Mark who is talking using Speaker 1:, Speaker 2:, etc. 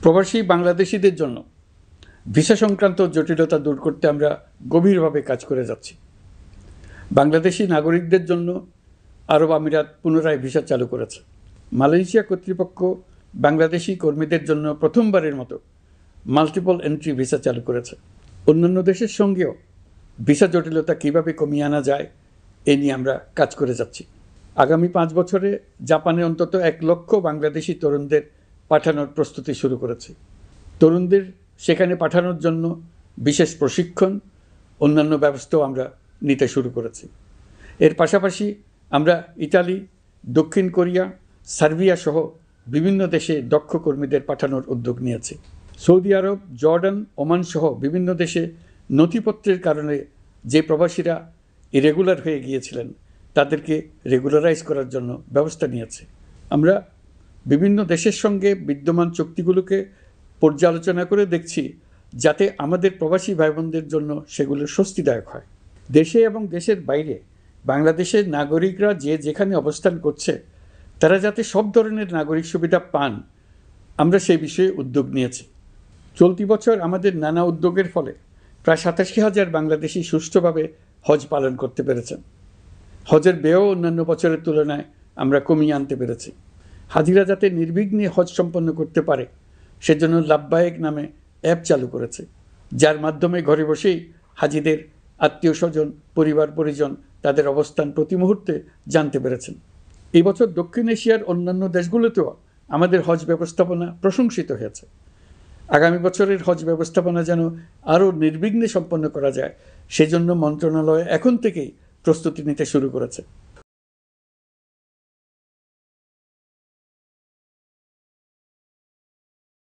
Speaker 1: প্রবাসী বাংলাদেশিদের জন্য ভিসা সংক্রান্ত জটিলতা দূর করতে আমরা গভীরভাবে কাজ করে যাচ্ছি। বাংলাদেশি নাগরিকদের জন্য আরব আমিরাত পুনরায় ভিসা চালু করেছে। মালয়েশিয়া কর্তৃপক্ষ বাংলাদেশি কর্মীদের জন্য প্রথমবারের মতো মাল্টিপল এন্ট্রি ভিসা চালু করেছে। অন্যান্য দেশের সঙ্গেও ভিসা জটিলতা কীভাবে কমিয়ে আনা যায় এ নিয়ে আমরা কাজ করে যাচ্ছি। আগামী 5 বছরে জাপানে অন্তত 1 লক্ষ বাংলাদেশি তরুণদের পাঠানোর প্রস্তুতি শুরু করেছি। তরুণদের সেখানে পাঠানোর জন্য বিশেষ প্রশিক্ষণ, অন্যান্য ব্যবস্থাও আমরা নিতে শুরু করেছি। এর পাশাপাশি আমরা ইতালি, দক্ষিণ কোরিয়া, সার্বিয়া সহ বিভিন্ন দেশে দক্ষ কর্মীদের পাঠানোর উদ্যোগ নিয়েছি। সৌদি আরব, জর্ডান, ওমান সহ বিভিন্ন দেশে নথিপত্রের কারণে যে প্রবাসীরা ইরেগুলার হয়ে গিয়েছিলেন তাদেরকে রেগুলারাইজ করার জন্য ব্যবস্থা নিয়েছে। আমরা বিভিন্ন দেশের সঙ্গে বিদ্যমান চুক্তিগুলোকে পর্যালোচনা করে দেখছি যাতে আমাদের প্রবাসী ভাই বোনদের জন্য সেগুলো স্বস্তিদায়ক হয়। দেশে এবং দেশের বাইরে বাংলাদেশের নাগরিকরা যে যেখানে অবস্থান করছে তারা যাতে সব ধরনের নাগরিক সুবিধা পান, আমরা সেই বিষয়ে উদ্যোগ নিয়েছি। চলতি বছর আমাদের নানা উদ্যোগের ফলে প্রায় ৮৭,০০০ বাংলাদেশি সুষ্ঠুভাবে হজ পালন করতে পেরেছেন। হজের ব্যয়ও অন্যান্য বছরের তুলনায় আমরা কমিয়ে আনতে পেরেছি। হাজিরা যাতে নির্বিঘ্নে হজ সম্পন্ন করতে পারে সেজন্য লাব্বায়েক নামে অ্যাপ চালু করেছে, যার মাধ্যমে ঘরে বসেই হাজিদের আত্মীয় স্বজন, পরিবার পরিজন তাদের অবস্থান প্রতি মুহূর্তে জানতে পেরেছেন। এই বছর দক্ষিণ এশিয়ার অন্যান্য দেশগুলোতেও আমাদের হজ ব্যবস্থাপনা প্রশংসিত হয়েছে। আগামী বছরের হজ ব্যবস্থাপনা যেন আরও নির্বিঘ্নে সম্পন্ন করা যায় সেজন্য মন্ত্রণালয় এখন থেকেই প্রস্তুতি নিতে শুরু করেছে।